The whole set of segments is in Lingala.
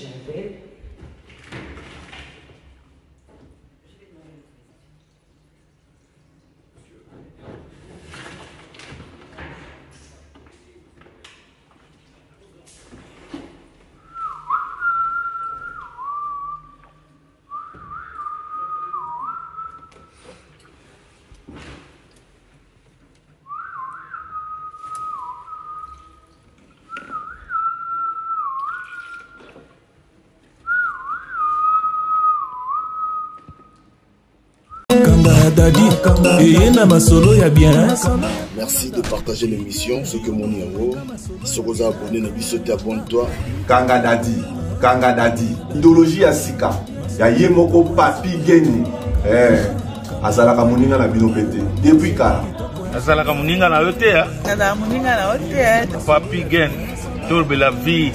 prochain appel. Merci de partager l'émission. Ce que mon numéro, si vous êtes abonné, abonne-toi. Kanga Dadi, idéologie à Sika, ya yemoko papi geni, azalaka muninga na bino pete. Depuis kala. Azalaka muninga na yote ya. Azalaka muninga na yote ya. Papi geni, torbe la vie.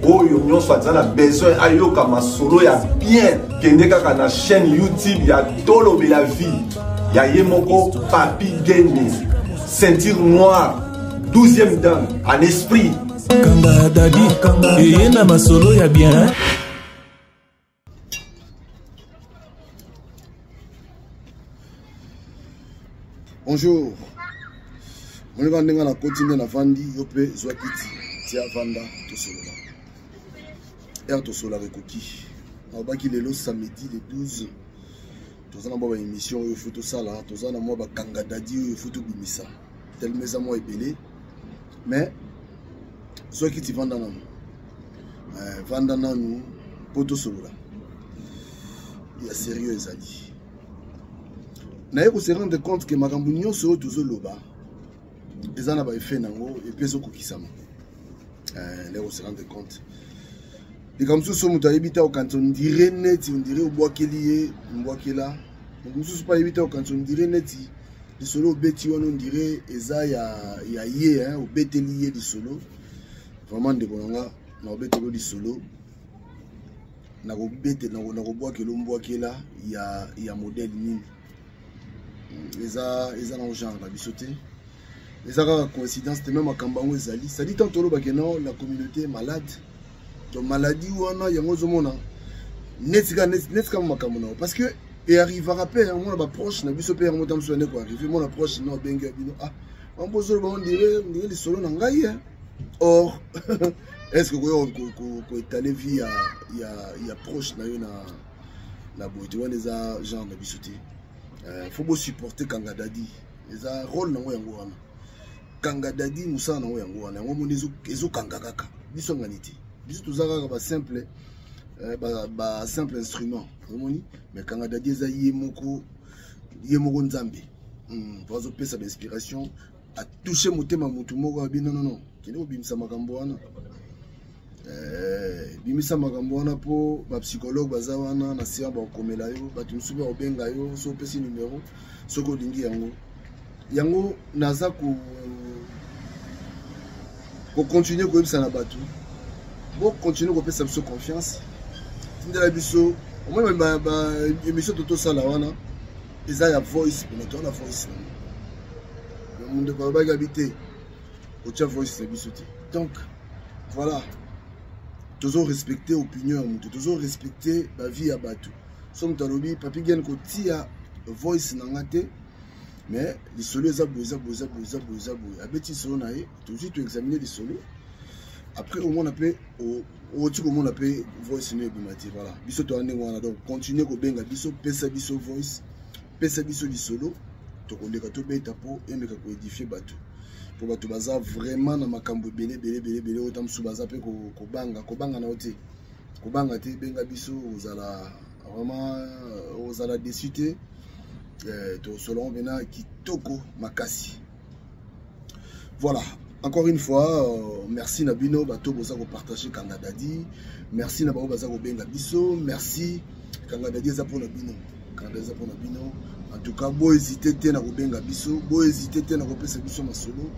Oyo nyonso azala besoin ayoka masolo ya bien. Kende kaka na chaîne YouTube ya Tolobe la vie. Ya yemoko papi geni, ceinture noire, 12e dan, en esprit. Kanga Dadi, yena masolo ya bien. Bonjour. Mon vendeur na continue na vandi yope zwakiti tia vanda to solola. Er to sola rekoki. Na baki lelo samedi le 12. Tozana mo ba émission yo photo sala, tozana mo ba Kanga Dadi yo photo bimisa. Tel meza mo ebele. Mais zwakiti vanda nanu. Vanda nanu poto solola. Il y a sérieux ezali. Na ko se rendre compte que makambo nyonso tozo loba ezana ba effet nango et puis ezokokisama na ko se rendre compte et comme ça mutu ayebita o quand on dirait net on dirait obwakeli mbwakela donc mususu pa yebita o quand on dirait net le solo obeti on dirait eza ya ye hein obeteli ye le solo vraiment de bonanga na obetelo le solo na ko bete na ko bwakelo mbwakela ya modèle nini. Les a dans le genre, la bisoté. Les a coïncidence, c'est même à Kambango Zali. Ça dit tantôt que non, la communauté est malade. Donc, maladie ou on a, il y a un zomona. Net comme Makamona. Parce que, et arrivera à paix, on a proche, on a vu ce père, on a soigné quoi. Arrivé, mon approche, non, benga, ah, on pose le bon, on dirait les solos n'engaye. Or, est-ce que vous êtes allé via, il y a proche, la beauté, on les a genre de bisoté. Faut supporter Kanga Dadi. Les a rôle na yango wana. Kanga Dadi musa na yango wana. Yango monizo ezo kanga kaka. Biso nganiti. Biso tuzaka ba simple ba simple instrument. Omoni mais Kanga Dadi eza yemoko nzambe. Pour zo pesa d'inspiration a toucher motema mutu moko abi non. Kene obimisa makambo wana. Bimisa makambo wana po ba psychologue baza wana na sia ba komela yo batu musubi obenga yo so pesi numéro soko lingi yango naza ko continuer ko yebisa na batu bo continuer ko pesa biso confiance tindela biso au moins ba émission toto sala wana eza ya voice pour notre voice le monde ba ba habiter au tia voice na biso donc voilà. Toujours respecter l'opinion, toujours respecter la vie à Batu. Somme talobi, papi gen ko tia voice nangate, mais les solos boza. Abeti solo nae, toujours tu examiner les solos. Après au moins on appelle on appelle voice ne bimati voilà. Biso to ane wana donc continuer ko benga biso pesa biso voice, pesa biso di solo, to ko leka to beta po emeka ko édifier Batu. Pour que tu baza vraiment na makambo belé autant sous baza pe ko banga na ote ko banga te benga biso ozala vraiment ozala déçuté to selon bena kitoko makasi. Voilà, encore une fois merci na bino bato boza ko partager Kanga Dadi, merci na ba baza ko benga biso, merci Kanga Dadi za pour na bino. Kanga za pour na bino. En tout cas, vous hésitez à vous benga biso, vous hésitez à vous passer biso masolo,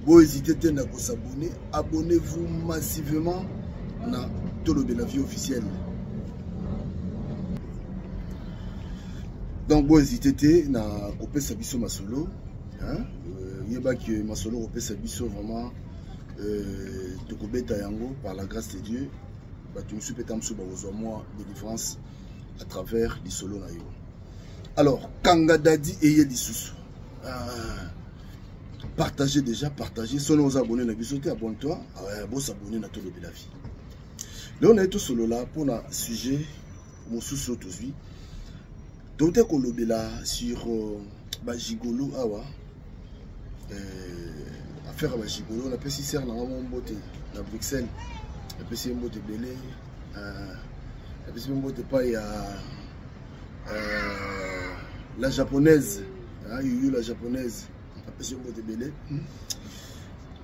vous hésitez à vous s'abonner, abonnez-vous massivement na Tolobe la vie officielle. Donc vous hésitez à vous passer biso masolo, hein? Yeba que masolo vous passer biso vraiment tokobeta yango par la grâce de Dieu. tu me suis pété moi de différence à travers les solos. Alors, Kanga Dadi et Yelisusu. Partagez déjà, partagez. Si vous abonnez, abonne-toi. Vous s'abonner à tout le la vie. Là, on est tout solo là pour un sujet. Mon sous aujourd'hui. Donc, on est là sur Bajigolo. Affaire à Bajigolo. On a fait 6 serres dans mon beauté. Dans Bruxelles. On a fait un beauté belé. On a fait un beauté pas. Il y a la japonaise. Yuyu la japonaise. On a fait un beauté belé.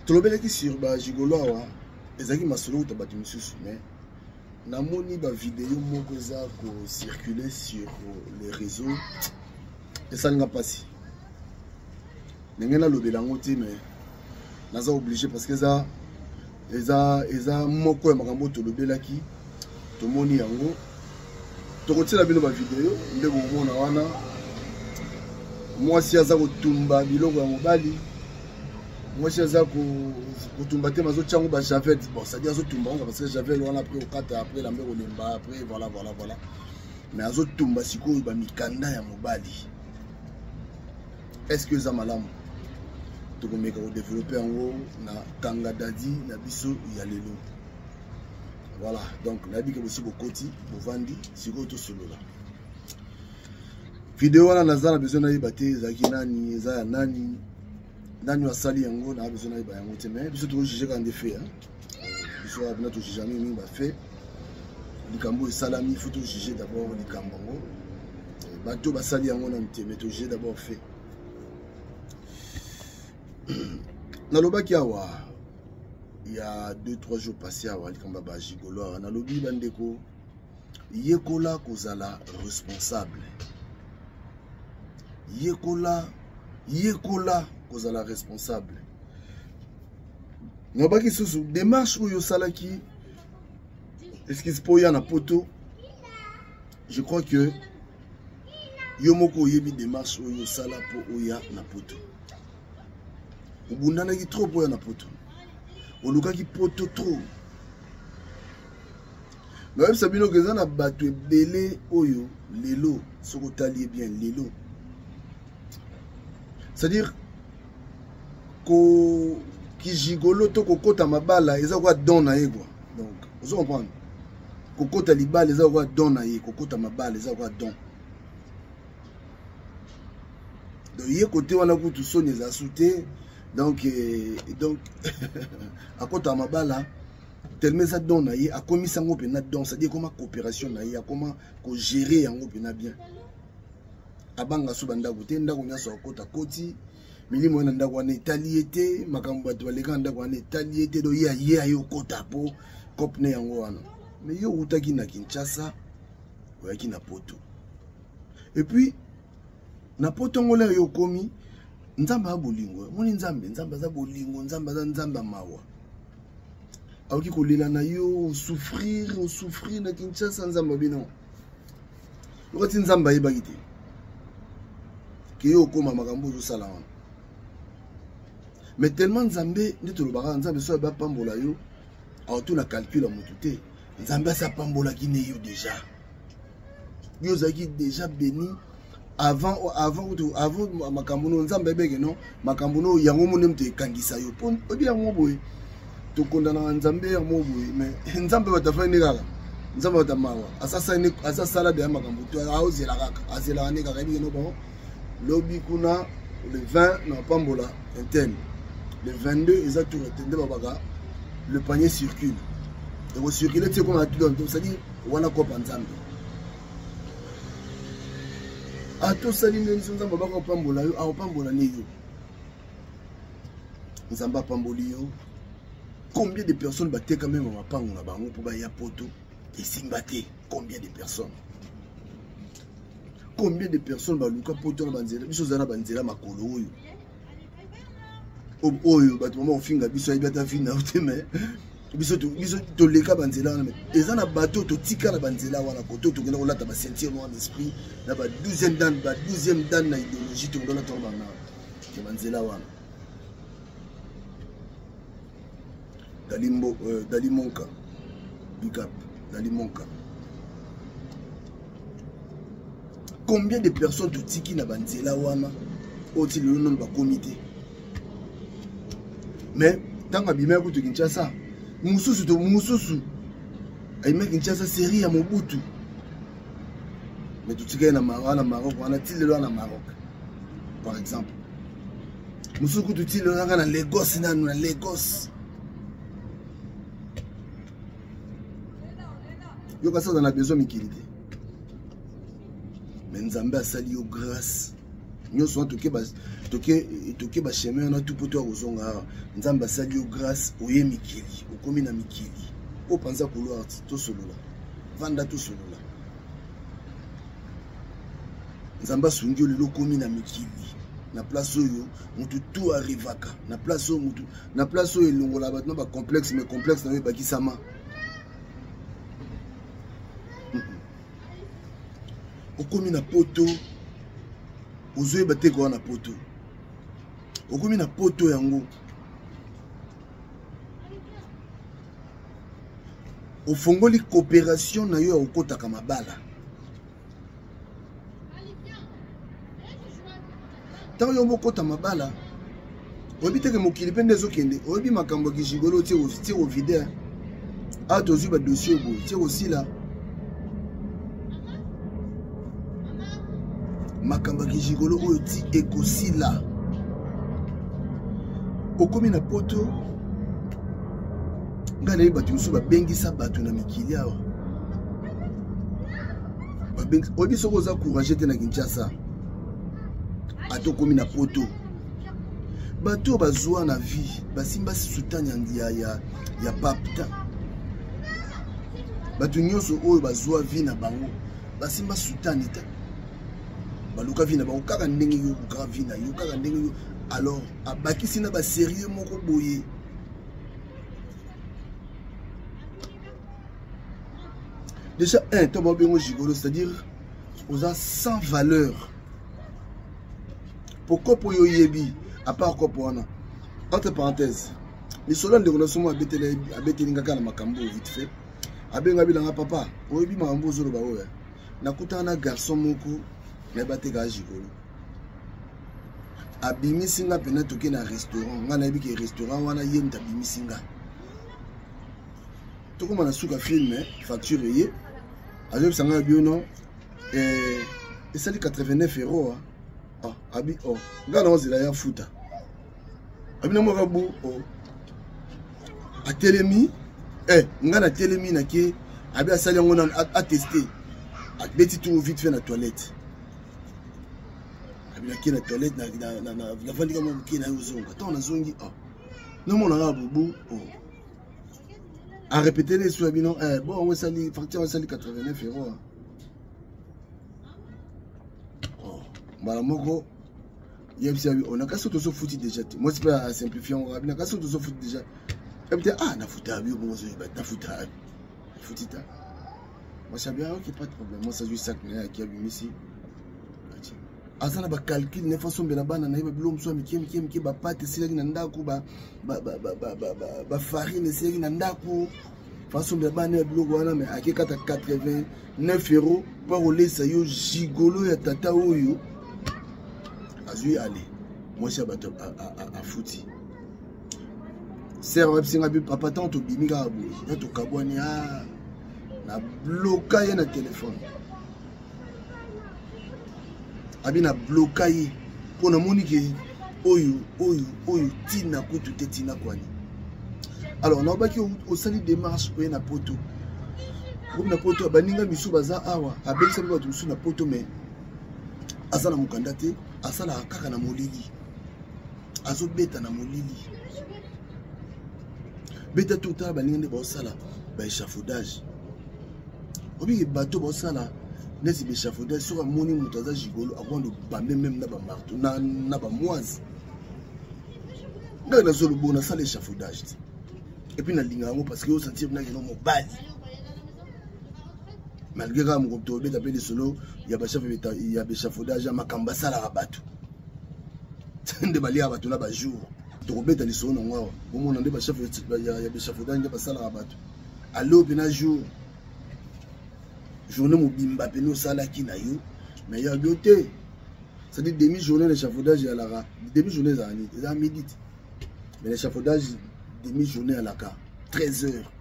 Tout le belé qui sur Bajigolo. Ezaki masolo ou tabati misusu. Mais namoni ba vidéo moko za ko circuler sur les réseaux et ça n'a pas si ngena lobela ngoti mais naza obligé parce que ça eza moko ya makambo to lobela ki to moni yango to kotela bino ba vidéo ndeko mona wana moi si aza ko tumba biloko ya mobali moi si aza ko tumba te mazo tchango ba javet bon ça dit azo tumba parce que javet on a pris au 4 après la mbero lemba après voilà mais azo tumba siko ba mikanda ya mobali est-ce que za malamu to ko meka ko développer en haut na Kanga Dadi na biso ya lelo voilà donc na bi ke bosi bokoti bovandi siko to solo là vidéo wana nazana besoin na yibate zaki nani eza nani nani wasali yango na besoin na ba yango te mais biso to juger quand des faits biso abina to juger jamais ba fait likambo salami il faut to juger d'abord likambo ngo bato basali yango na nte mais to juger d'abord fait na lobaki awa il y a 2-3 jours passés awa likambo ba Jigolo na lobi bandeko yekola kozala responsable yekola kozala responsable. Nobaki susu démarche ou yo salaki est-ce qu'il se peut y en a poto? Je crois que yo moko yebi démarche ou yo sala po oya na poto. Ubundana ki trop oya na poto. Oluka ki poto trop. Mais même sabino que na bato belé oyo lelo soko tali bien lelo. C'est-à-dire que Jigolo to kokota mabala eza kwa don na ye quoi. Donc, vous comprenez? Kokota libala eza kwa don na ye, kokota mabala eza kwa don. Donc ye côté wana kutu soni eza souté. Donc akota mabala tellement ça don na ye, a commis sango pena don, c'est-à-dire comment coopération na ye, comment ko gérer yango pena bien. Abanga subanda gote ndako nyaso akota koti milimo na ndako wana italiete makambo bato baleka ndako wana italiete do ya yo kota po kopne yango wana mais yo utaki na Kinshasa oyaki na poto et puis na poto ngola yo komi nzamba ya bolingo moni nzamba za bolingo nzamba za nzamba mawa aoki kolela na yo souffrir na Kinshasa nzamba bino lokati nzamba yebaki te yo koma makambo zo sala wana mais tellement nzambe ndito lobaka nzambe so ba pambola yo auto na calcul mutu te nzambe sa pambola ki ne yo déjà yo zaki déjà béni avant makambo no nzambe bege no makambo no yango mo nemte kangisa yo pon obi yango boy to kondana nzambe yango boy mais nzambe batafani kaka nzambe batamawa asasa sala de makambo to aozela kaka azela ne kaka bi no bon lobby kuna le 20 na pambola interne le 22 ils ont tout retenu babaka le panier circule et au circuler tu comme tout donc ça dit wana ko panzambe a to sali nzo nzamba babaka pambola yo a pambola ni yo nzamba pamboli yo combien de personnes batte quand même mapango na bango pour ba ya poto et simbate combien de personnes. Combien de personnes baluka poto na banzela biso zana banzela makolo oyo bato mama ofinga biso ya bata fina uteme biso to leka banzela na eza na bato to tika na banzela wana koto to ngena kolata ba sentir noir d'esprit na ba 12e dan na idéologie to ngona to bana ke banzela wana Dalimonka big up Nathalie Monka. Combien de personnes tu tiki na banzela wana oti le nom ba comité. Mais tant que bimé ko to Kinshasa, mususu ay me Kinshasa série ya Mobutu. Mais tu tiki na Maroc, on a tilé na Maroc. Par exemple. Musuku tu tilé na Lagos na Lagos. Yo ka ça dans la besoin mikilité. Mais Nzambe a sali yo grâce. Nous sommes toqué ba chemin na tout poto ozonga. Nzambe a sali yo grâce oye mikili, okomi na mikili. O panza couloir to solola. Vanda to solola. Nzambe sungi lelo komi na mikili. Na place oyo mutu tout arrivaka. Na place oyo mutu, na place oyo elongola ba ba complexe mais complexe na ba kisama. Okomi na poto ozoye bateko na poto okomi na poto yango ofongoli coopération na yo okotaka mabala tango yo mokota mabala obiteke mokili pe ndezo kende obi makambo kishigolo tie o video atozu ba dossier bo tie aussi là makamba kijigolo oyo ti ekosila okomi na poto ngana ye batu musu babengisa batu na mikili awa babengi obi soko za courage te na Kinshasa atokomi na poto bato bazwa na vie basimba sutani ya papta batu nyonso oyo bazwa vie na bango basimba sutani te baluka vina ba okaka ndenge yo okaka vina yo okaka ndenge yo alors abakisi na ba sérieux moko boye déjà un to bengo jigolo c'est-à-dire oza sans valeur pourquoi pour yo yebi à part quoi pour ana entre parenthèses les soldats de relation abeteli ngaka na makambo vite fait abenga bilanga papa oyebi makambo zolo ba oya nakutana na garçon moko mais bateka jigolo abimisinga pena toke na restaurant nga na yebiki restaurant wana ye mta bimisinga toko mana suka film facture ye azo sanga biono et sali 89 € abi nga na ozela ya futa abi na moka bu atelemi nga na telemi na ke abi asali ngo na attester abeti tout vite fait na toilette qui la toilette na vandi kama mkina uzonga tant na zongi non mon arabe boubou a répéter les sous bino bon on sali facture on sali 89 € mbala moko yebisi on a kaso to so fouti déjà moi c'est pas simplifier on rabina kaso to so fouti déjà et peut-être na futa bio bon zo ba ta futa futita moi ça bien OK pas de problème moi ça joue ça qui a mis ici azana ba calcul ne façon bena bana na yeba bilom so miki ba pate silaki na ndako ba farine silaki na ndako façon bena bana biloko wana mais akekata 89 € pour olesa yo jigolo ya tata oyo azui aller moi c'est bato a fouti sert web singa bi papa tanto bimika abu na to kabwani na bloka ya na téléphone abina bloqué pour na monike oyo tina kutu te tina kwani alors na baki au sali démarche pour na poto comme na poto baninga misu baza awa abelisa ba misu na poto mais asala mukanda te asala kaka na molili azo beta na molili beta tout ta baninga ba sala ba échafaudage obi bato ba sala nesi béchafaudage sur un moni mutaza jigolo avant de bamber même na ba marteau na ba moise na zolo bona ça l'échafaudage et puis na lingango parce que au sentir na no mobali malgré que mon to be tapé solo ya ba chef ya béchafaudage makamba sala rabatu nde bali ya bato na ba jour to beta li solo ngwa bo mona nde ba chef ya béchafaudage nde ba sala rabatu allo bina jour journée mobimba pe no sala ki na yo mais ya bioté c'est-à-dire demi-journée l'échafaudage à la demi-journée à midi mais l'échafaudage demi-journée à la 13 heures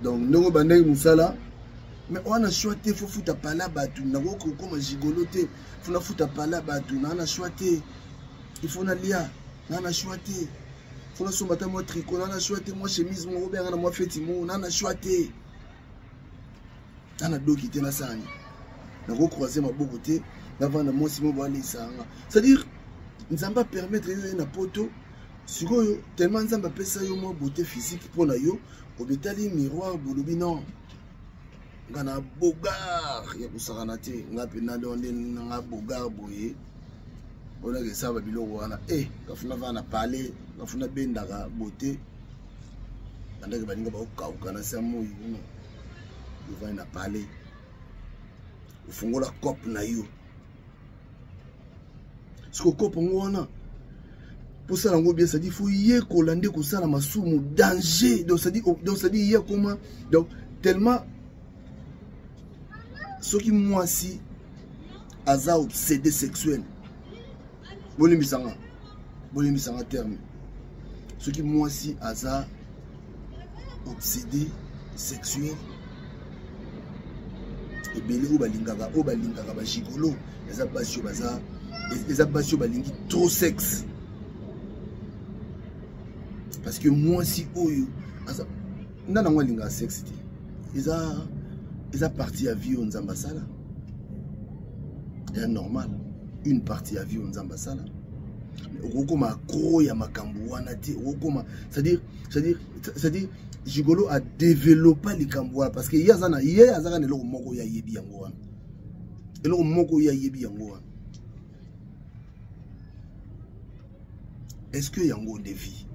donc nous bandai musala mais on a choisi faut foutre pas là batu na ko comme gigoloté faut na foutre pas là batu na a choisi il faut na lia na choisi faut na somata moi tricot na choisi moi chemise moi robert na moi feti moi na choisi na doki te na sani na ko croiser ma bokoté na vendre moi simo ba lisanga c'est-à-dire nzamba permettre na poto sikoyo tellement nzamba pesa yo mo beauté physique pour na yo obetali miroir bolobi non ngana bogar ya kusakana te ngapi na donde nga bogar boye ona ke saba biloko wana kafuna vana pale kafuna bendaka beauté andake baninga ba okauka na samu yuno uvana na pale ufungola cop na yo siko cop ngona pour ça lango bien ça dit faut y kolande ko sala masumu danger donc ça dit y comment donc tellement ce qui moi si aza obsédé sexuel bolimi sanga terme ce qui moi si aza obsédé sexuel et belé o balingaka ba gigolo eza basio balingi trop sexe parce que moi si oyo asa ndana ngwa linga sexe eza partie à vie on zambasala c'est normal une partie à vie on zambasala okoma ko ya makambo wana te okoma c'est-à-dire gigolo a développé les kambo parce que yazana ne lo moko ya yebi yango wana eloko moko ya yebi yango wana est-ce que yango de vie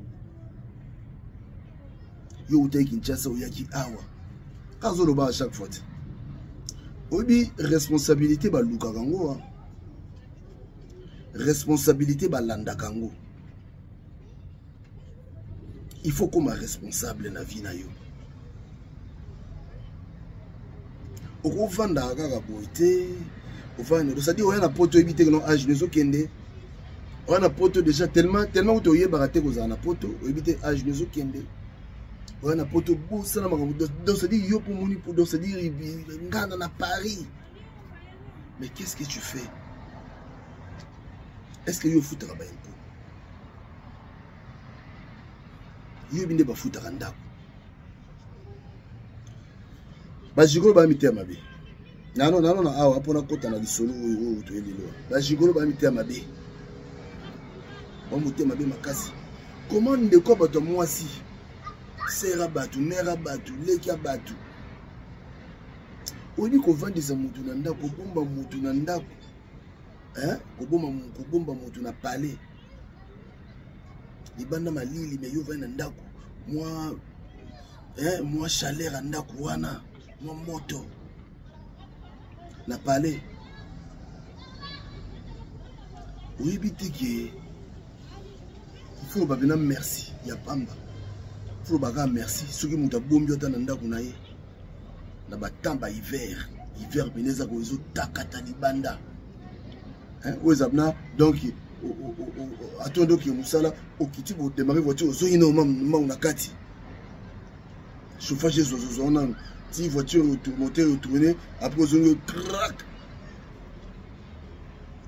yo utai Kinshasa oyaki awa kazolo ba à chaque fois obi responsabilité ba luka kango responsabilité ba landa kango il faut comme responsable na vie na yo oko vanda kaka boité ofana ça dit oya na poto ebité no âge nezo kende oya na poto déjà tellement utoye barate ko za na poto ebité âge nezo kende on a poto beau ça donc ça dit yo pour moni pour donc ça dit ngana na Paris mais qu'est-ce que tu fais est-ce que yo foutera ba impôt yo binde ba foutera ndako ba jigolo ba mitea mabe non awa pona kota na lisolo oyo to elilo ba jigolo ba mitea mabe ba mutea mabe makasi comment ndeko bato mwasi sera batu mera batu lekia batu oni ko vandisa mutu na ndako bomba mutu na ndako kobomba mutu na palais libanda malili me yo va na ndako moi chaleur na ndako wana moi moto na palais oui bitiki il faut babena merci ya pamba faut baga merci ceux qui m'ont bombi ota na ndako na ye na batamba hiver beneza ko ezo takata libanda ozabna donc attends que musala okiti bo démarrer voiture zo ino mam na kati chauffage zo na ti voiture moteur tourner après zo crack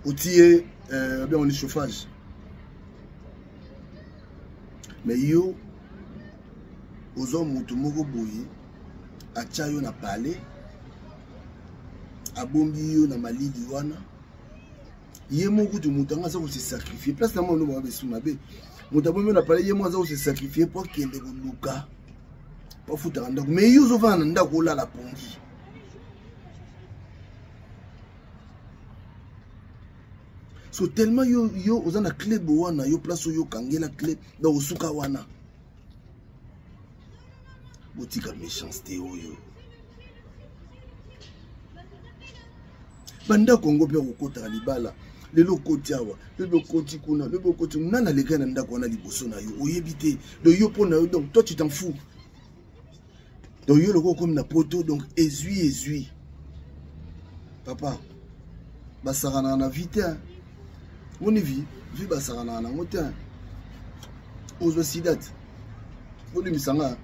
otie bien on est chauffage mais yo ozo mutu moko boye achayo na palais abombi yo na malidi wana ye moko tu mutu anga za ko se sacrifier place na mono ba besu mabe mutu abombi na palais ye moko za ko se sacrifier pour kende ko luka pour futa ndako mais yo zo vana ndako la pongi so tellement yo ozana clé wana yo place yo kangela clé donc osuka wana botika méchanceté oyo banda Kongo pe kokota libala lelo koti awa lelo koti kuna lelo koti nana leka na ndako wana liboso na yo oyebite do yo pona yo donc toi tu t'en fous Donc yo le comme na poto donc ezui. Papa basarana na vite. Mon vie basarana na ngote. Ozo sidat. Boli misanga.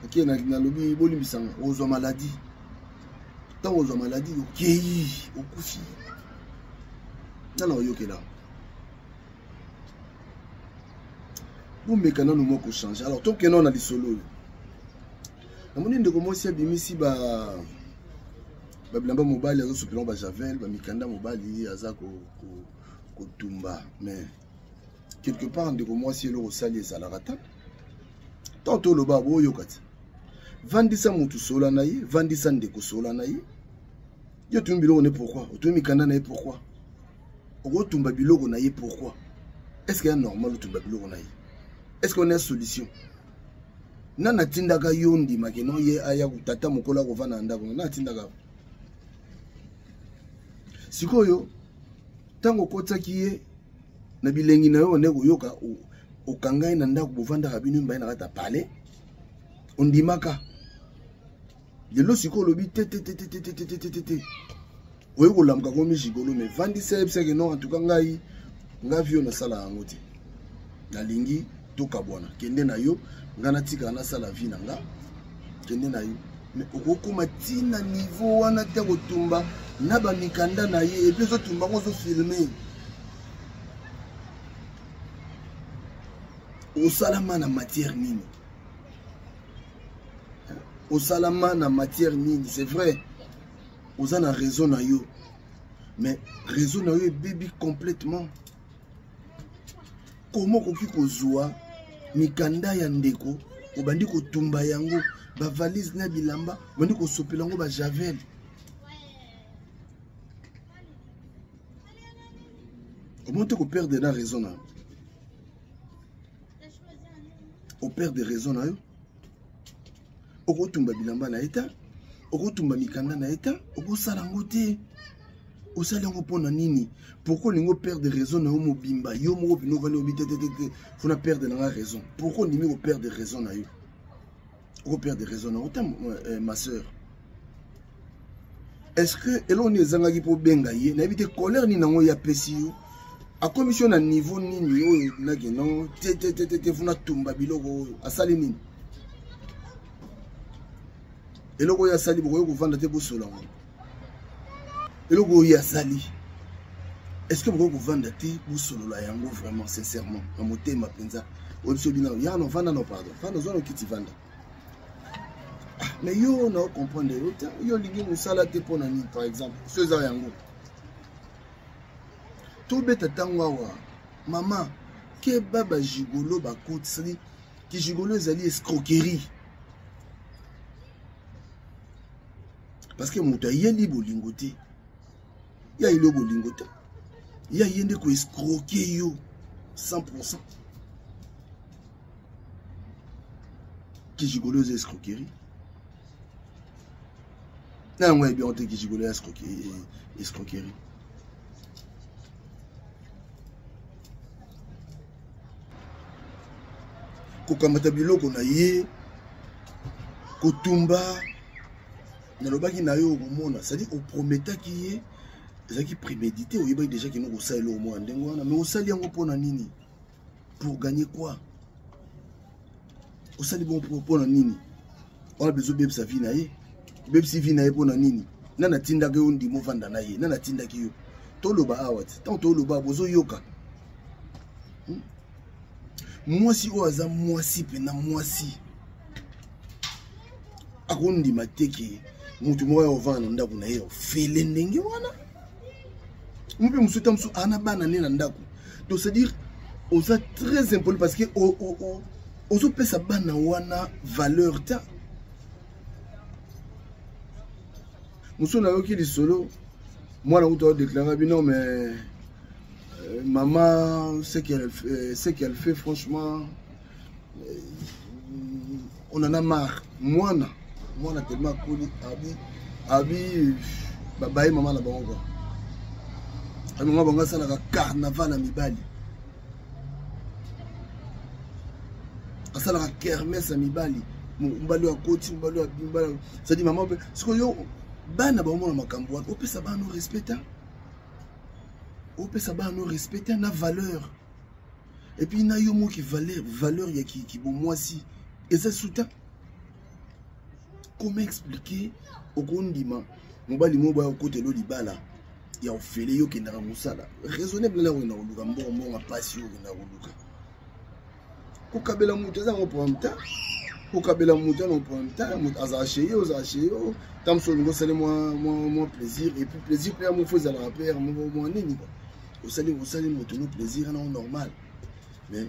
Ok na lobi boli misanga. Ozo maladie. Tant ozo maladie okei okufi. Non yo ke là. Vous me canons nous moko changer. Alors tant que non on a des solos. Na moni ndeko mosi abimisi ba bilamba mobali azo sopelon ba javel ba mikanda mobali azako ko tumba mais quelque part ndeko mosi le rosali ezalaka ta tantôt le babo yokati vandisa mutu sola na ye vandisa ndeko sola na ye yo tumbi biloko ne pourquoi otumbi mikanda na ye pourquoi oko tumba biloko na ye pourquoi est-ce qu'il est normal otumba biloko na ye est-ce qu'on a une solution? Nana tindaka yondi makeno ye aya kutata mukola kovana ndako na tindaka. Sikoyo tango kotaki ye na bilengi na yo ndeko yoka okangai na ndako bovanda kabinu mbaye na kata pale ondimaka. Lelo sikoyo lobi te. Oyo kolamka komi jigolo mais vandi sebse que non en tout cas ngai ngavio na sala ngoti. Na lingi toka bwana kende na yo ngana tika na sala vie na nga kende na yo mais okokoma tina niveau wana te kotumba na ba mikanda na ye et puis zo tumba ngo zo filmer au salama na matière nini c'est vrai aux ana raison na yo mais raison na yo baby complètement comment koki kozwa mikanda ya ndeko obandi kotumba yango ba valise na bilamba obandi kosopela yango ba javel comment te ko perdre na raison na o perdre raison na yo okotumba bilamba na eta okotumba mikanda na eta okosala ngote osali yango pona nini pourquoi lingo perdre raison na yo mobimba yo moko pino vani obite te fona perdre na raison pourquoi ndimi ko perdre raison na yo ko perdre raison na autant ma sœur est-ce que eloni ezangaki po benga ye na bite colère ni nango ya pesi yo a commission na niveau nini yo na geno te fona tumba biloko asali nini eloko ya sali boko yo kovanda te bosola ngo eloko ya sali est-ce que vous pouvez vendre des boussolo la yango vraiment sincèrement en moté ma penza ou biso bina ya no vanda no pardon vanda zo no kiti vanda mais yo no comprendre yo lingi musala te pona ni par exemple ceux za yango to beta tangwa maman ke baba jigolo ba kotsi ki jigolo ezali escroquerie parce que muta yeli bolingote ya ilo bolingote ya yende ko escroquer yo 100%. Qui gigoleuse escroquerie. Non, ouais, bien on te qui gigoleuse escroquerie. Ko kamata biloko na ye ko tumba na lobaki na yo komona, c'est-à-dire au prometa qui est qui prémédité ou yeba déjà qui nous osali au moins ndengwana mais osali yango pona nini pour gagner quoi osali bon pona nini on a besoin de sa vie na ye beb si vie na ye pona nini nana tinda ke undi mo vanda na ye nana tinda ki yo to loba awat tant to loba bozo yoka moi si o aza moi si pena moi si akondi mateke mutu mo yo vanda ndako na ye fele ndenge wana mpe musuta musu ana bana nena ndako donc c'est dire on est très important parce que ozo pesa bana wana valeur ta musu na yoki li solo moi na uto déclarer non mais maman ce qu'elle fait franchement on en a marre moi tellement cool abi babaye maman la bango Amanga banga sala ka carnaval na mibali. Asala ka kermesse na mibali. mbalo ya koti mbalo ya bimbala ça dit maman ce que yo bana ba mona makambo wana opesa bana respecta opesa bana respecta na valeur et puis na yo mo ki valeur ya ki bon moi si et ça soutient comment expliquer okondima mobali mo ba côté lo libala ya ofele yo kendaka musala raisonnable na wena oluka mbongo nga pasi yo na oluka kokabela mutu za ngopronta kokabela mutu na ngopronta mutu azache yo tamso ngo sale moi plaisir et puis plaisir pour moi faut la père moi nini quoi au sale mutu no plaisir na normal mais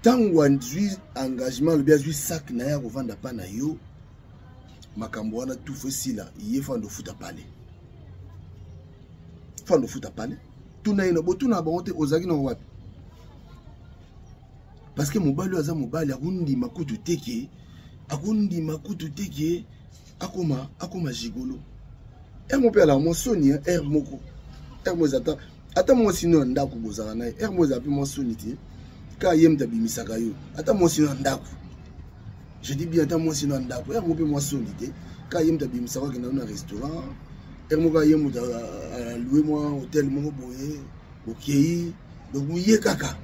tant on dit engagement le bien du sac na ya kovanda pa na yo makambo wana tout facile il faut de foot à parler fando foot à parler tout na ina botu na bonte ozaki na wapi parce que mobali aza mobali akundi makutu teke akoma jigolo mo pe ala mo sonia moko mo zata ata mo sino ndako bozaka na mo zapi mo sonité ka yemta bimisaka yo ata mo sino ndako je dis bien ata mo sino ndako mo pe mo sonité ka yemta bimisaka ke na restaurant mo ka yemta louer moi hôtel mo boye okei donc muye kaka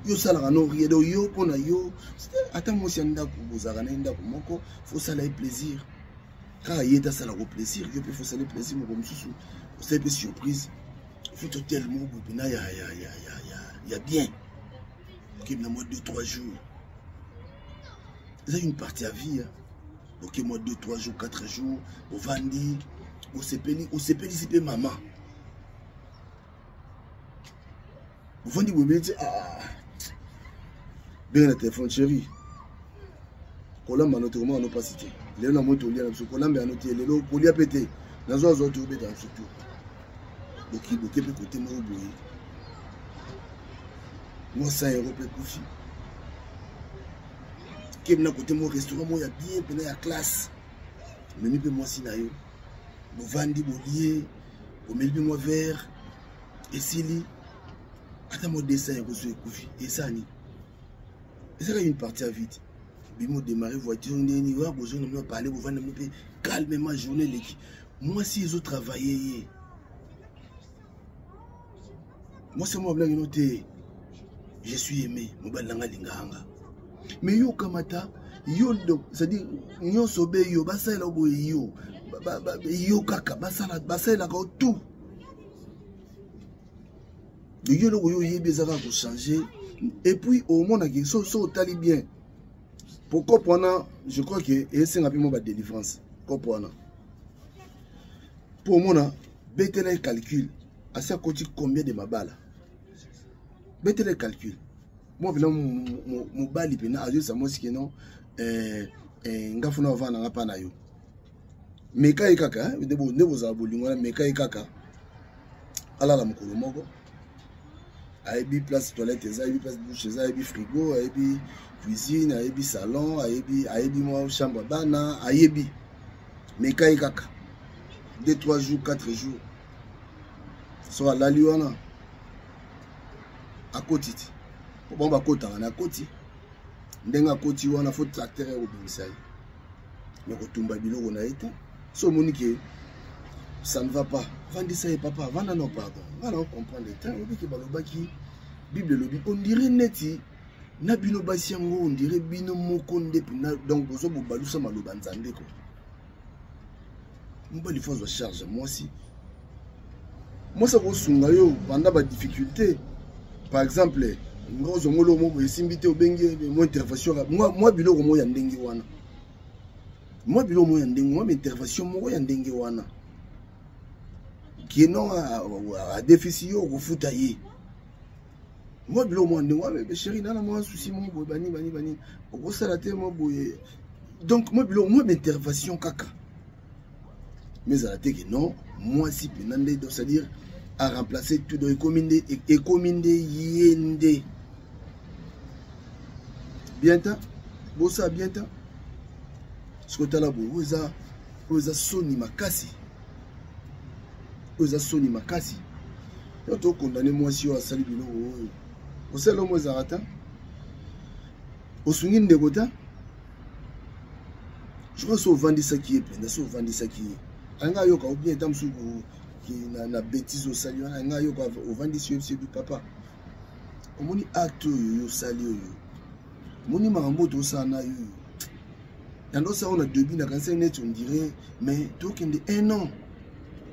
yo sala no riedo yo pona yo ata mo si ndako bozaka na ndako moko faut ça la plaisir ka yeta sala ko plaisir yo pe faut ça le plaisir mo comme susu c'est une surprise faut tellement bobina ya bien qui na moi 2-3 jours c'est une partie à vie donc moi 2-3 jours 4 jours au vandi au sepeli c'est maman au vandi vous me dites bien le téléphone chéri kolamba notamment en opacité les na moto lia na kolamba anoté les lo kolia pété na zo to beta surtout boki pe côté mo boye moi 100 € pe kofi kem na côté mo restaurant mo ya bien pe na ya classe mais ni pe moi si na yo bo vandi bo lié bo melbi mo vert et sili ata mo dessin ko so kofi et ça ni c'est une partie à vite bimo démarrer voiture ni wa besoin de parler vous vendre me calmement journée l'équipe moi si ils ont travaillé moi c'est moi blague noté je suis aimé mo balanga linganga mais yo kamata yo c'est-à-dire nyo sobe yo basala boye yo kaka basala ka tout de yo lo yo yebe ça va changer et puis au monde qui so tali bien pourquoi pendant je crois que et c'est un peu moins de délivrance comprendre pour moi bête les calcul à ça côté combien de mabala bête les calcul moi vient mon bali pena a ça moi si non ngafuna vana ngapa na yo meka ikaka ndebo za bolingo meka ikaka ala la mukolo moko aibi place toilette aibi place douche aibi frigo aibi cuisine aibi salon aibi moi chambre bana aibi meka ikaka 2-3 jours 4 jours so la liona à côté bon ba kota na côté ndenga côté wana faut tracteur au bimisai mais kotumba biloko na été so monique ça ne va pas vandi ça et papa vanda non pardon on comprend le temps obi ke balobaki bible lobi on dirait neti na bino basiango on dirait bino moko ndepina donc bozo bobalusa maloba nzambe ko mbali faut charge moi ça ko sunga yo pendant ba difficulté par exemple ngozo ngolo mo esimbité obengi mo intervention moi biloko mo ya ndenge wana moi biloko mo ya ndenge moi intervention mo ya ndenge wana qui non à déficit au refuta yi moi biloko mo ndenge wana mais chérie nana moi souci mo boy bani au sala te mo boy donc moi biloko moi intervention kaka mais à la tête que non moi si penande donc c'est-à-dire à remplacer tout dans écominde yende bientôt bossa bientôt ce que tu as là oza soni makasi yo to condamner moi si o sali bilo o selo mo zarata o sungi ndekota Je crois que c'est au vendis qui est plein, c'est au vendis qui est. Un gars yoka ou bien tam sou qui na bêtise au sali, un gars yoka au vendis c'est du papa. On moni acte yo sali yo. Moni marambo to sana yo. Yando ça on a deux bina quand c'est net on dirait mais token de un an.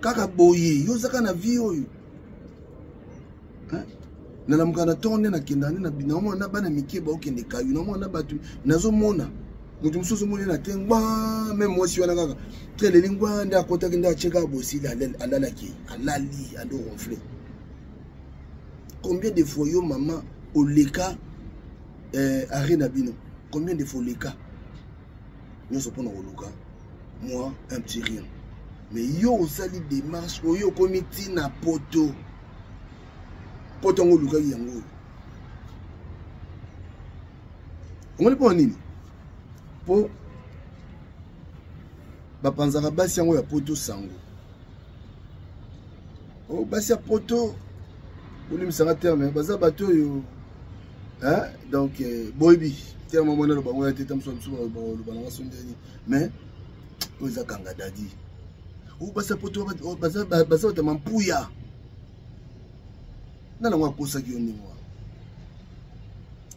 Kaka boye yo zaka na vie yo. Hein? Na lamka na tonne na kendane na bina mo na bana mikeba okende kayu na mo na batu nazo mona. Mutu mususu moni na tengba même moi si wana kaka très les lingua nda kota kenda cheka bosi alala ki alali ando ronfler. Combien de fois yo maman au leka arena bino combien de fois leka nous se prenons au loka moi un petit rien mais yo au sali démarche yo comité na poto ngo luka yango on le poni po ba panzaka basi yango ya poto sango o basi ya poto on me terme baza bato yo hein donc boybi terme mo na lo bango ya teta mso lo bango sondeni mais oza kanga dadi o basa poto baza ta mampuya na ngwa kosa ki oningi wa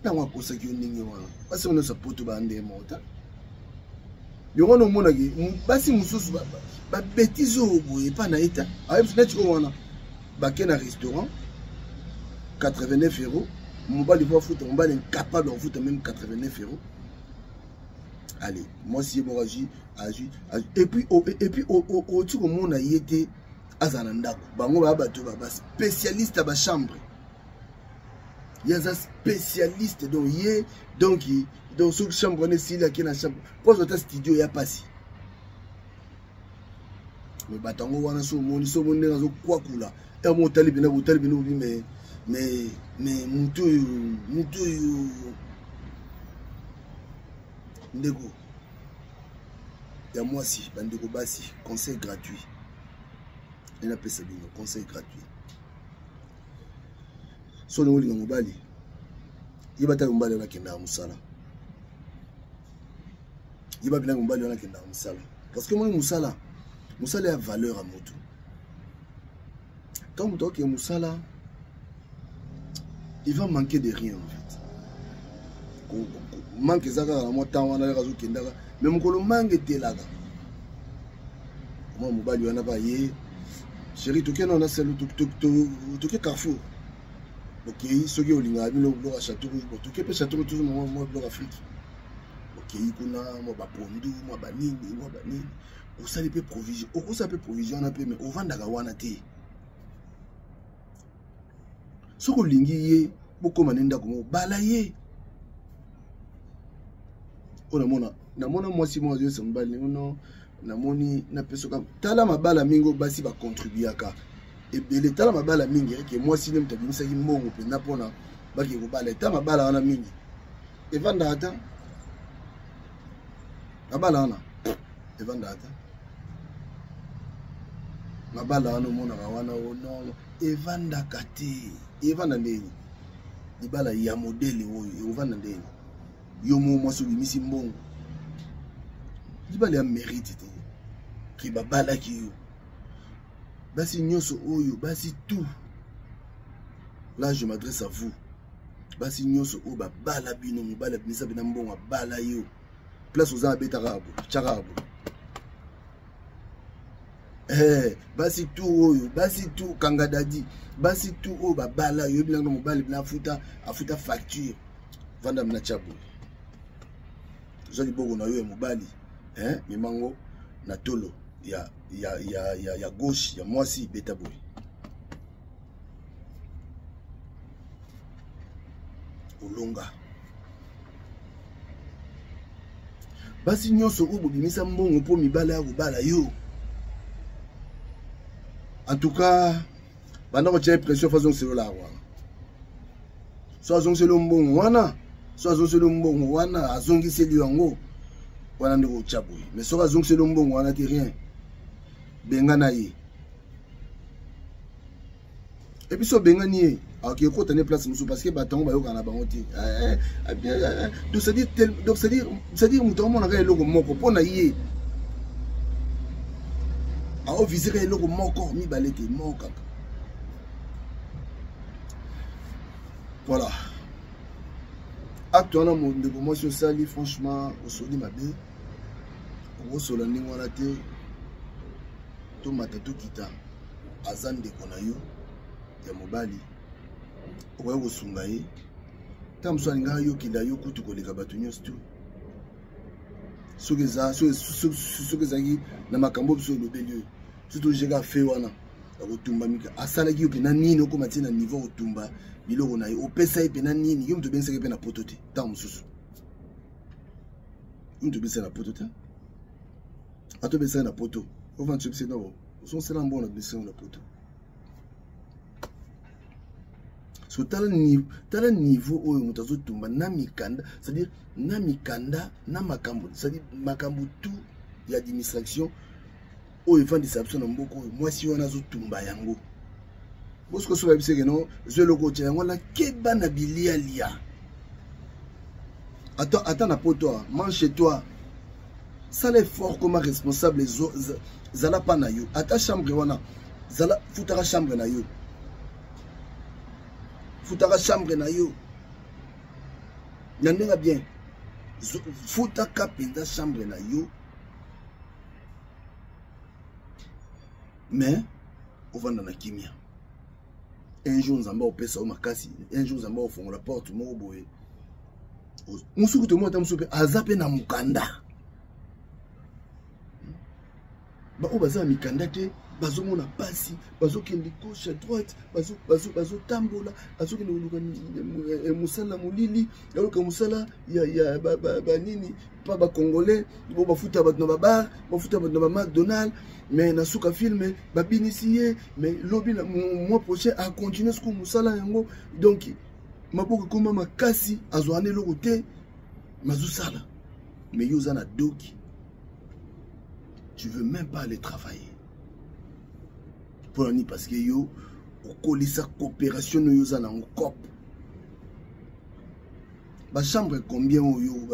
na ngwa kosa ki oningi wa basi on sa poto ba ande mota yo ngono mona ki basi mususu ba bêtise o boye pa na eta ayeb net ko wana ba ke na restaurant 89 €. Mon bal, il va foutre, mon bal est incapable de foutre même 89 €. Allez, moi si bon agi. Et puis autour du monde a été à Zanandako. Bango ba bato ba spécialiste à ba chambre. Il y a un spécialiste donc ce chambre on est si là qui na chambre. Pour ce studio il y a pas si. Mais batango wana so monde ngazo kwa kula. Et mon talibina mais mutu ndeko ya moi si bandeko basi conseil gratuit ena pesa bino conseil gratuit so le ngolinga mobali yibata mobali na kenda musala yiba bila mobali na kenda musala parce que moi musala a valeur à moto quand muto ke musala il va manquer de rien en fait. Manque zaka na mota wana la kazo kendaka mais mukolo manque telaka. Moi mobali wana ba ye chérie to kena na selu to ke Carrefour. OK, soki olinga bino lo ka château rouge, to ke pe château rouge toujours moi bloc Afrique. OK, kuna mo ba pondu, mo ba nini. O sali pe provision, o sa pe provision na pe mais o vandaka wana te. Soko lingi ye boko manenda ko bala ye ona mona na mona moi si moi je sembali no na moni na peso ka tala mabala mingo basi ba contribuer ka et bele tala mabala mingi ke moi si nem tabimisa ki mbongo pe na pona ba ki ko bala tala mabala wana mingi e vanda ata mabala wana e vanda ata mabala wana mona wana no e vanda kati evana ndeni libala ya modele oyo evana ndeni yo mo so bimisi mbongo libala ya mérite te ki babala ki yo basi nyoso oyo basi tout là je m'adresse à vous basi nyoso o babala bino mobala bimisa bina mbongo bala yo place aux abetara charabu basi tout kanga dadi basi tout o babala yo bilanga mobali bina afuta facture vanda mna chabu zoli bogo na yo mobali mimango na tolo ya gauche ya mwasi beta boy olonga basi nyoso o bobimisa mbongo po mibala ya kobala yo. En tout cas, pendant que tu as pression, faisons cela. Soit c'est le bon wana, soit c'est le bon wana, azongi c'est lui en haut. Wana ndeko chaboui. Mais soit c'est le bon wana, t'es rien. Bengana ye. Et puis so bengani Ok, quand on est place parce que bâton va y avoir un bangoté. Donc c'est-à-dire mouton a logo moko pour naïe. Ah, viser logo moko mi balete moko. Voilà. Actuellement mon de promotion sali franchement au soli ma bé. Au solo ni wana te. To matato kita. Azande konayo ya mobali. Oya kosunga ye ta mosu alinga ayokela yo kutu koleka bato nyonso tu soki ezalaki na makambo biso elobeli oyo surtout jeka afe wana ya kotumba mika asalaki yo mpena nini okoma tie na niveau kotumba biloko na ye opesa ye mpena nini yo moto obenisaki mpe na poto te ntango mosusu yo moto obesaki na poto te ata obesaki na poto ovandi so biseki nao osonsela mbona obesaki na poto. So tala niveau oyo moto azotumba na mikanda, c'est-à-dire na mikanda na makambo, c'est-à-dire makambo tout ya administration oyo efandisa biso na mboka oyo mwasi wana azotumba yango. Bosko so babiseke no zo loko tia yango la keba na bilia lia. Attends na poto, mange chez toi. Ça l'effort comme responsable zala pa na yo. Ata chambre wana zala futara chambre na yo. Futaka chambre na yo. Nandega bien. Futaka penda chambre na yo. Mais on va dans la kimia. Un jour nzamba opesa o makasi, un jour nzamba ofongola porte mo boye. Musuku to mo tamsupe azape na mukanda. Ba o baza mikanda te. Bazo mona pasi, bazo kende gauche à droite, bazo tambola, bazo kende musala mulili, yaloka musala ya ba nini pa ba congolais, bo bafuta bat na ba bar, bafuta bat na ba McDonald's, mais na suka filme ba binisier, mais lobby mois prochain a continuer ce que musala yango. Donc maboko koma makasi azwane lokote mazu sala. Mais yozana doki. Tu veux même pas aller travailler. Parce que yo okolisa coopération no yoza na ngop ba chambre combien oyo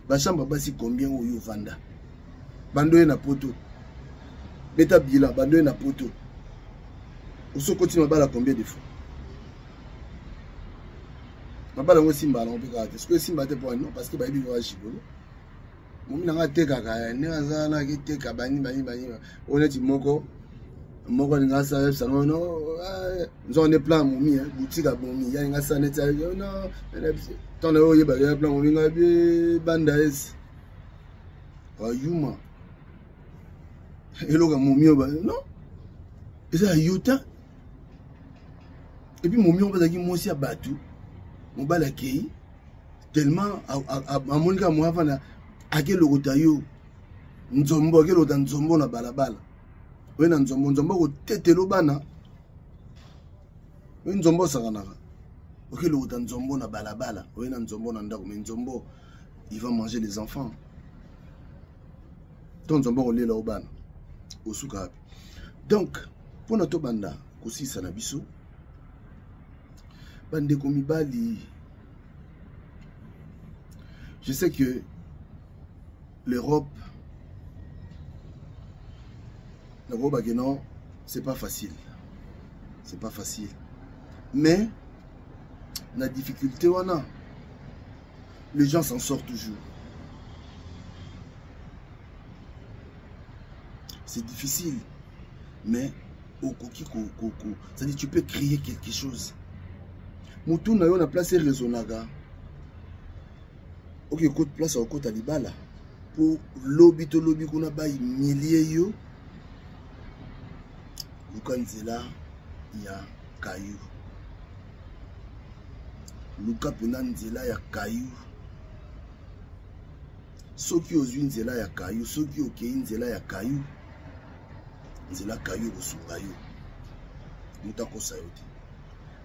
ba chambre basi combien oyo vanda bando na poto beta bila bando na poto oso continue bala combien de fois mabala ngo simba na opeka est-ce que simba te pour non parce que ba ibi wa shibolo momi na teka ka ne azana ki teka bani honnête moko moko nga sa salon no zone plan momi boutique a momi ya nga sa net no ton o ye ba plan momi nga bi banda es ayuma elo ga momi ba non eza yuta et puis momi on ba ki mosi abatu mo bala kei tellement a monika mo avana akelo kotayo nzombo akelo ta nzombo na balabala. Oui, nzombo ko tetelo bana. Oui, nzombo sakanaka. Ok, le outan nzombo na balabala. Oui, nzombo na ndako, mais nzombo il va manger les enfants. Ton nzombo ko lela obana. Osuka. Donc, pour notre banda, kosi sanabiso. Bande komibali. Je sais que l'Europe non, c'est pas facile. C'est pas facile. Mais la difficulté, les gens s'en sortent toujours. C'est difficile. Mais au coquille, c'est-à-dire tu peux créer quelque chose. Moutou na yo na place raisonnable. Ok, côté place au côté Alibala. Pour lobby to lobby qu'on a bail milliers yo. Lukanzela ya kayu. Luka penanzela ya kayu. Soki ozwi nzela ya kayu, soki okei nzela ya kayu. Nzela kayu kosunga yo. Muta kosa yo te.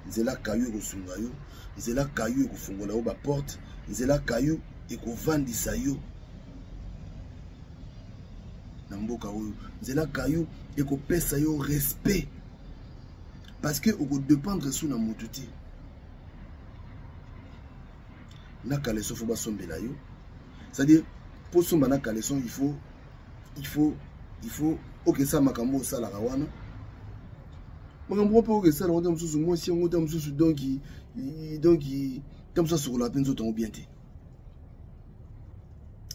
Nzela kayu kosunga yo, nzela kayu kofungola yo ba porte, nzela kayu ekovandisa yo. Na mboka oyo nzela kayu ekopesa yo respect parce que on dépendre sur la motuté na caleçon faut pas somber là yo, c'est-à-dire pour somber na caleçon il faut ok ça makambo ça la rawana makambo pas ok ça la on t'a mususu moi si on t'a mususu donc comme ça sur la peine zo ton bien té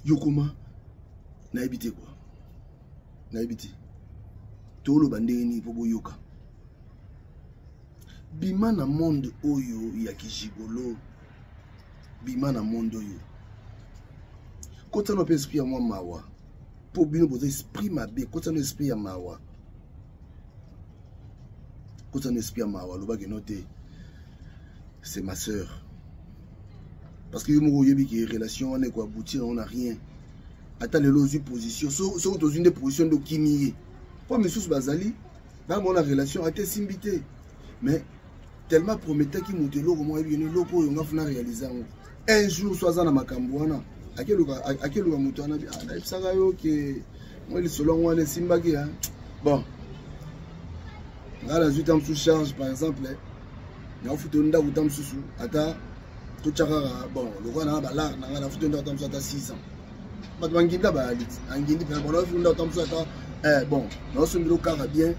yo comment na habité quoi na habité to lo bandeni po boyoka bima na monde oyo ya kijigolo bima na monde oyo kota no esprit ya moi mawa pour bino boza esprit mabe kota no esprit ya mawa kota no esprit ya mawa lo ba ke noter c'est ma sœur parce que mo yebi ki relation on est quoi aboutir on a rien attends les lois position so dans une des positions de kimie pour monsieur bazali dans mon relation a été simbité mais tellement promettait qu'il monte l'eau comment il loko on va réaliser un jour soit na makambo wana akelo moto wana na isaka yo ke moi le selon wana simbaki hein bon là la suite en sous charge par exemple na futo nda utam susu ata to chakara bon le wana ba la na la futo nda utam susu ata 600 bato banginda ba alit angindi pe bon futo nda utam susu ata bon na so ndilo kara bien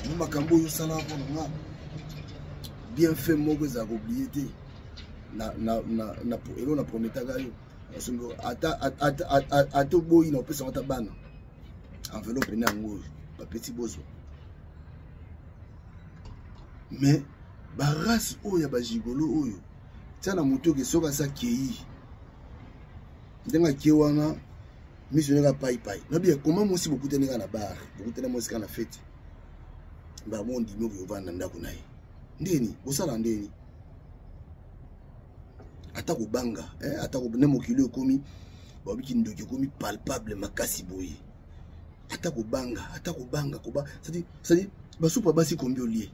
mu makambo yo sala ko na bien fait moko za oublier te na elo na prometaka yo songo ata boyi na opesa ata bana enveloppe na ngo ba petit bozo mais ba race oyo ba jigolo oyo tana moto ke soka sa kei ndenga kewana missionnaire pai na bien comment moi si beaucoup tenir na bar beaucoup tenir moi si na fête ba mondi mo yo vanda ndako naye ndeni osala ndeni ata ko banga ata ko ne mokilo komi ba biki ndoki komi palpable makasi boye ata ko banga ko ba c'est-à-dire ba soupa basi combien lié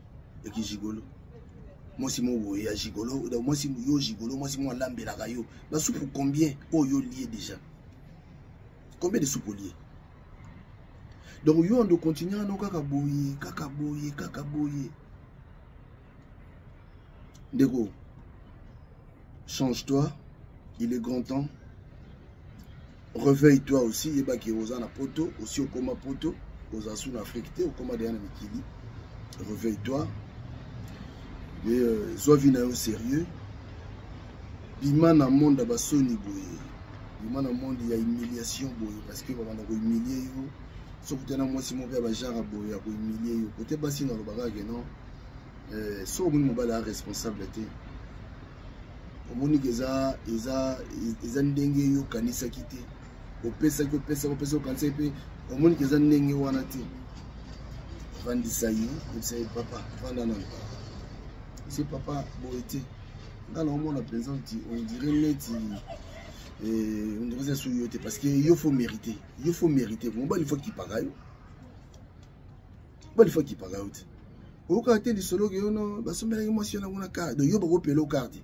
et qui gigolo moi si mo boye ya gigolo moi si yo gigolo moi si mo lambela kayo ba soupa combien oh yo lié déjà combien de soupe lié donc yo on doit continuer à no kaka boye Ndeko, change-toi, il est grand temps. Réveille-toi aussi, et bah qui aux poto, aussi au coma poto, aux asous africains, au coma derrière Mikili. Réveille-toi. Et sois venu au sérieux. Bima na monde à basoni boye. Bima na monde il y a humiliation boye parce que on a humilié yo. Sauf que moi si mon père va genre boye, a humilié yo. Côté bassi dans le bagage non. So mon mobile responsabilité omoni keza eza ndenge yo kanisa kité opesa kanisa pe omoni keza ndenge wana te vandisa yo c'est papa vanda na c'est papa boité dans le monde présent on dirait net on dirait ça sur yote parce que il faut mériter bon bah il faut qu'il paga yo au caractère du solo que non bah sommet émotion na carte de yo ba pelo carte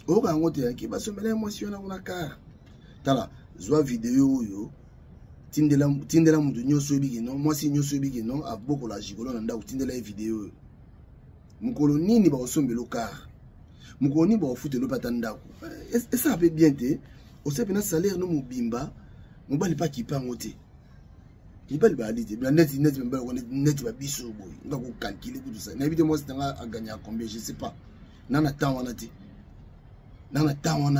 au ka ngote ki ba sommet émotion na carte tala zwa vidéo yo tindela mutu nyoso bigi non moi si nyoso bigi non a beaucoup la gigolo na nda tindela vidéo mukolo nini ba osombelo carte mukolo ni ba ofutelo patanda et ça peut bien te au sait na salaire no mubimba mobali pa ki pa ngote il va le dire net va biso boy on va calculer tout ça n'habite moi c'est à gagner à combien je sais pas nana temps on a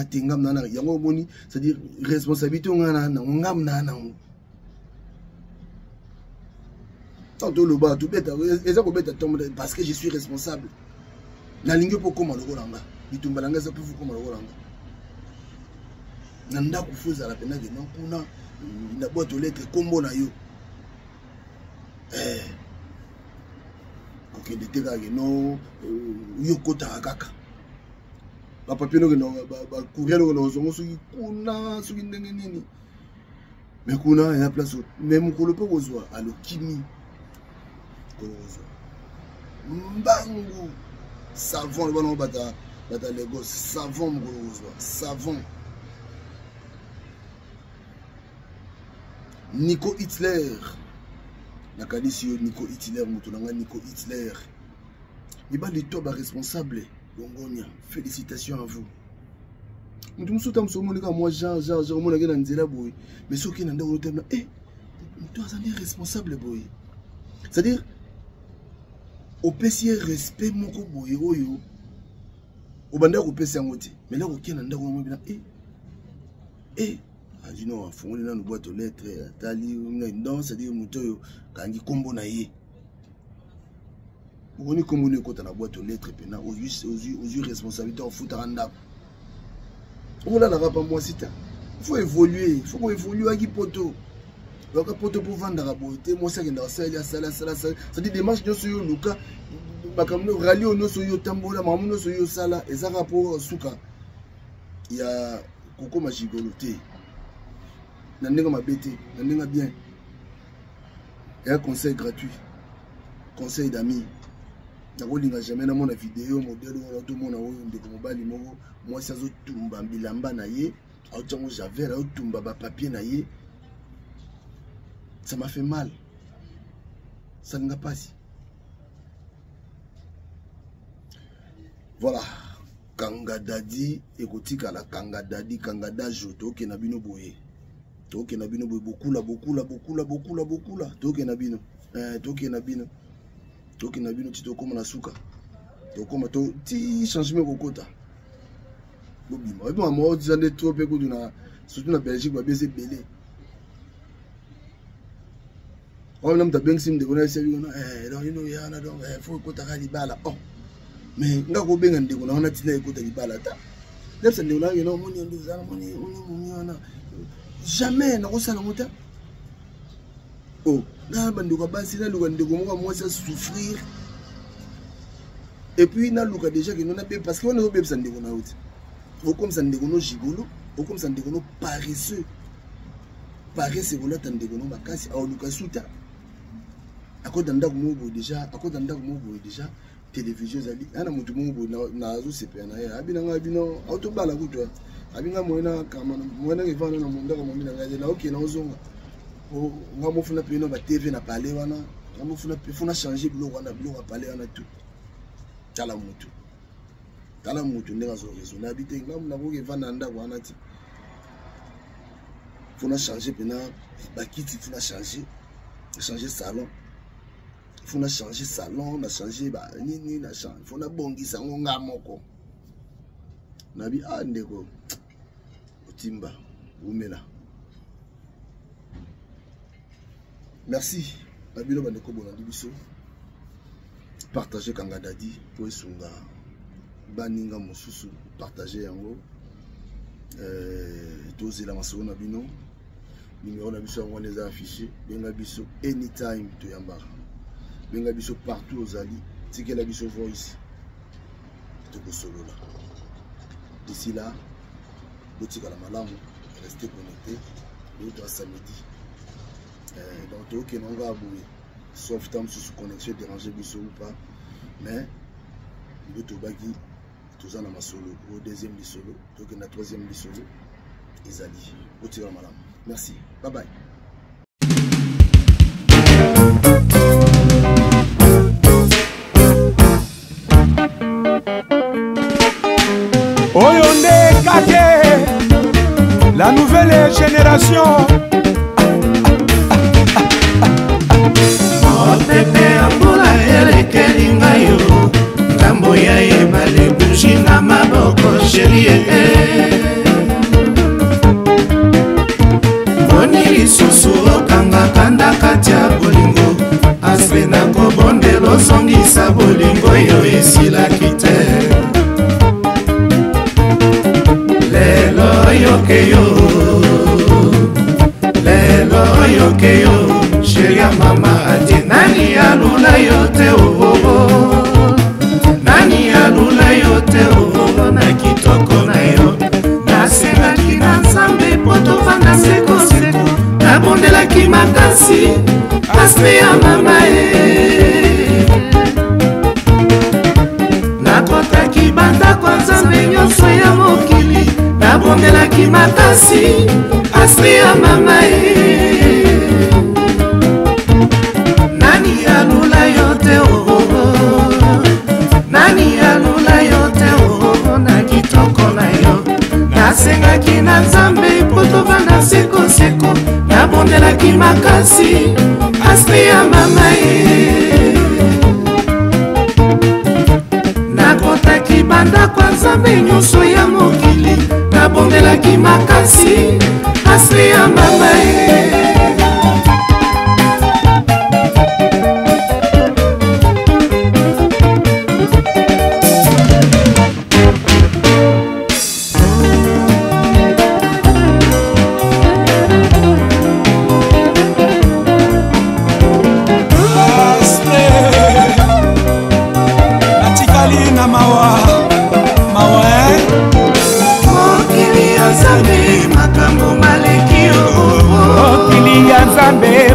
te ngam nana yango boni c'est-à-dire responsabilité on a ngam nana tantôt le bas tout bête et ça bête tombe parce que je suis responsable na lingue pour comment le rolanga bitumbalanga ça peut vous comment le rolanga nanda kufuza la pena que non kuna na boîte aux lettres combo na yo ok de tega que non yo kota kaka ba papier no ba courrier no zo suki kuna suki ndenge nini mais kuna ya place même ko le peut ozwa alo kimi ko ozwa mbangu savon le bon bata les gosses savon ko ozwa savon Nico Hitler nakanisi yo Nico Hitler moto nanga Nico Hitler mibali to ba responsable Longonia félicitations à vous mutu musuta musomonika moi Jean mona ngena nzela boy mais soki na ndako tena mutu azali responsable boy c'est-à-dire au PC respect moko boy oyo obanda ko PC ngote mais là okena ndako mo bina Adino fongoli na boîte aux lettres tali non c'est-à-dire mutu kangi kombo na ye on est comme on est quand on a boîte aux lettres pena aux yeux responsabilités en foot à ndako on a la pas moi c'est faut évoluer il faut qu'on évolue à qui poto donc poto pour vendre la beauté moi ça qui dans ça il y a ça ça dit démarche de sur Luka bakamno rally on so yo tambola mamuno so yo sala et ça rapport suka il y a koko magigoloté nandenga mabete nandenga bien et un conseil gratuit conseil d'amis nakolinga jamais na mona vidéo modèle ou tout mona oyo ndeko mobali moko moi ça zo tumba bilamba na ye autango j'avais là tumba ba papier na ye ça m'a fait mal ça n'a pas si voilà Kanga Dadi ekotika la Kanga Dadi Kanga Dajo toke na bino boye toke na bino boye beaucoup la toke na bino toki na bino tito koma na suka to koma to ti changement kokota bobima et moi j'en ai trop peu na surtout na Belgique ba bese belé on n'a pas bien sim de connaître celui on donc il y a na donc faut kota ka libala mais ngako benga ndeko na ona tina kota libala ta lepsa ndeko na yo moni ndo za moni ona jamais na kosala mota na bandeko basi na luka ndeko moko moi ça souffrir et puis na luka déjà que non a parce que on a bébé ça ndeko na outi au comme ça ndeko no gigolo au comme ça ndeko no paresseux voilà ndeko no makasi au luka suta akoda ndako mo déjà télévision zali ana mutu mo na zo sepe na ya abina ngabino auto bala kutwa abinga moena kama moena ngevana na mondako mo mina ngaje na okay na ozonga on va faire une TV na parler wana on va faire changer bloc wana bloc à parler wana tout tala mutu ndeka zo raisonner habiter ngam na boke vana ndako wana ti faut changer pena bakiti faut changer salon faut changer salon na changer ba nini na changer faut na bongisa ngonga moko na bi ndeko otimba umela. Merci. Nabilo bandeko bolandi biso. Partagez Kanga Dadi pour esunga baninga mosusu partager yango. Tozela masolo na bino. Numéro na biso on les a affichés. Benga biso anytime to yamba. Benga biso partout aux ali. Tike la biso voice. Toko solo là. D'ici là, botika la malamu, restez connectés. L'autre samedi. Donc ok non va abouer sauf temps sous connexion déranger biso ou pas mais il veut tout bagi tout ça dans ma solo au deuxième solo donc na troisième solo Izali au tir malam merci bye bye. Oyonde Kake, la nouvelle génération. Pepe ambula elekeli ngayo ngambo ya ebale buji na maboko sherie boni lisusu okanga kanda kati ya bolingo aspe na kobondelo songisa bolingo yo esilaki te lelo yokeyo sheria mama ati nani alula yote nani alula yote na kitoko na yo naselaki na nzambe po tovanda sekoseko nabondelaki makasi aspe ya mama nakotaki bandako nzambe nyonso ya mokili nabondelaki makasi aspe ya mama nabondelaki makasi aspe ya mama ye nakotaki bandako ya nzambe nyonso ya mokili nabondelaki makasi aspe ya mama ye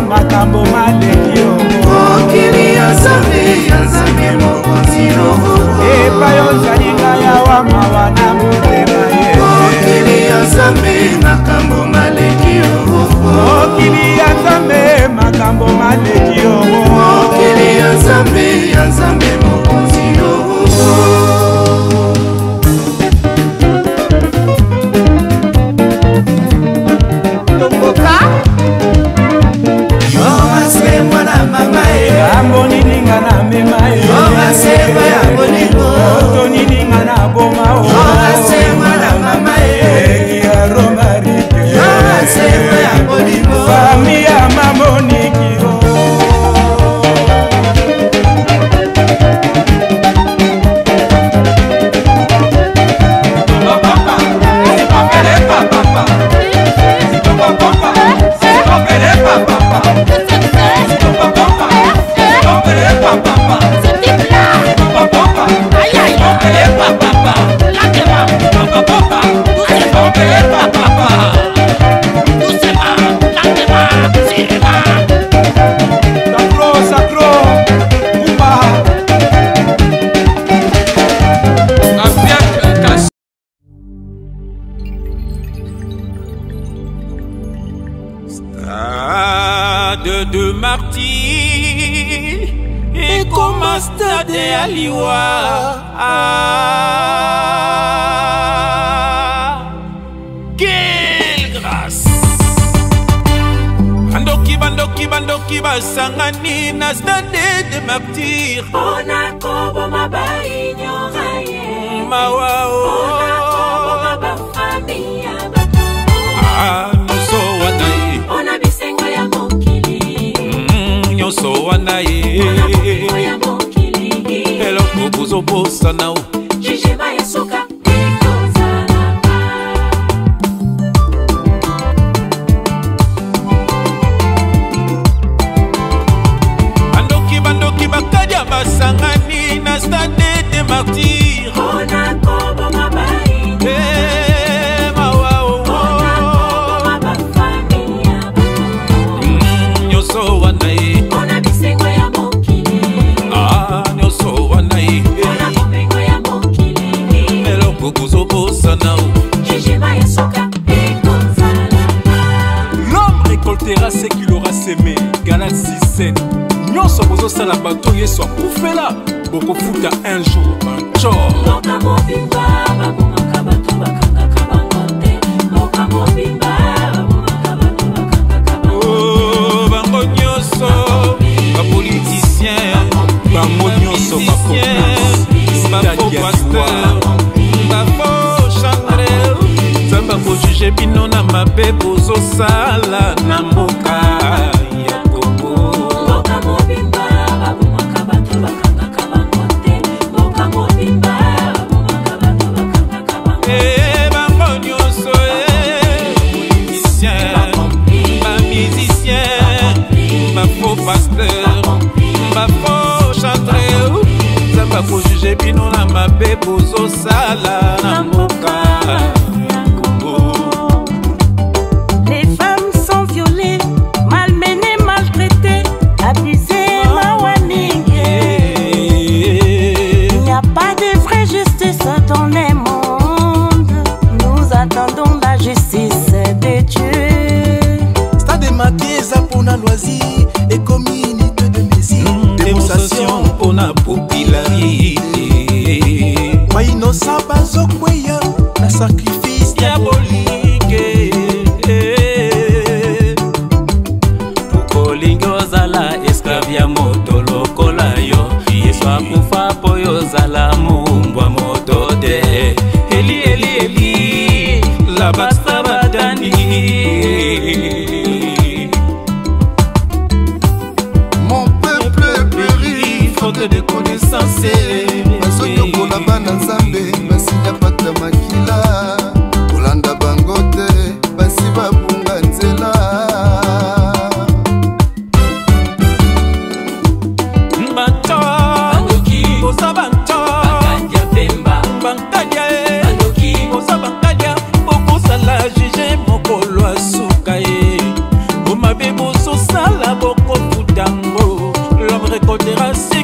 makambo maleki mokili ya nzambe mokonzi epai ozali ngai awa mawa na motema ye mokili ya nzambe makambo maleki mokili ya nzambe makambo maleki mokili ya nzambe mokonzi ambonininga na mema ye otonininga na boma ekia romarike fami ya mamoniki de martyr et comme un stade à Liwa. Quelle grâce! Bandoki basangani na stade de martyr. On a kobo mabai nyoraye. Mawao. On a kobo mabafamia bato. Nyoso wanaye. On a bisengo ya mokili. Nyoso wanaye. On a mokili. Eloko kuzoposa nao. Jijima ya soka. Basangani na stade de martyr. On a kobo mabai. Mawao. On a kobo mabafamia bato. Nyoso wanaye. On a bisengo ya mokili. Nyoso wanaye. On a kopengo ya mokili. Eloko kuzoposa nao. Jijima ya soka. L'homme récoltera ce qu'il aura semé. Galaxy 7. Nyonso bozosala bato yesu akufela bokofuta un jour un chor. Moka mobimba babomaka bato bakangaka bango te. Moka mobimba babomaka bato bakangaka bango te. Bango nyonso bapoliticien, bango nyonso bakomplice, bafo pasteur, bafo chandrel. Nzambe akojuge bino na mabe bozosala na mboka ya Congo. Pasteur, bafo chantre, zamba ko juge bino na mabe bozo sala na mboka. Les femmes sont violées, malmenées, maltraitées, abusées, mawaninguées. Il n'y a pas de vraie justice dans les mondes. Nous attendons la justice de Dieu. Stade Matieza pour la loisir. Et communauté de messie, démonstration pour la popularité. Moi innocent bazo kweya na sacrifice diabolique. moto lokola yo yesu akufa po yozala mumbwa moto te eli eli eli la basta badani. Mon peuple périt faute de connaissance. Bazoyokola bana nzambe basinya pata makila kolanda bango te basi babunga nzela. L'homme récoltera ses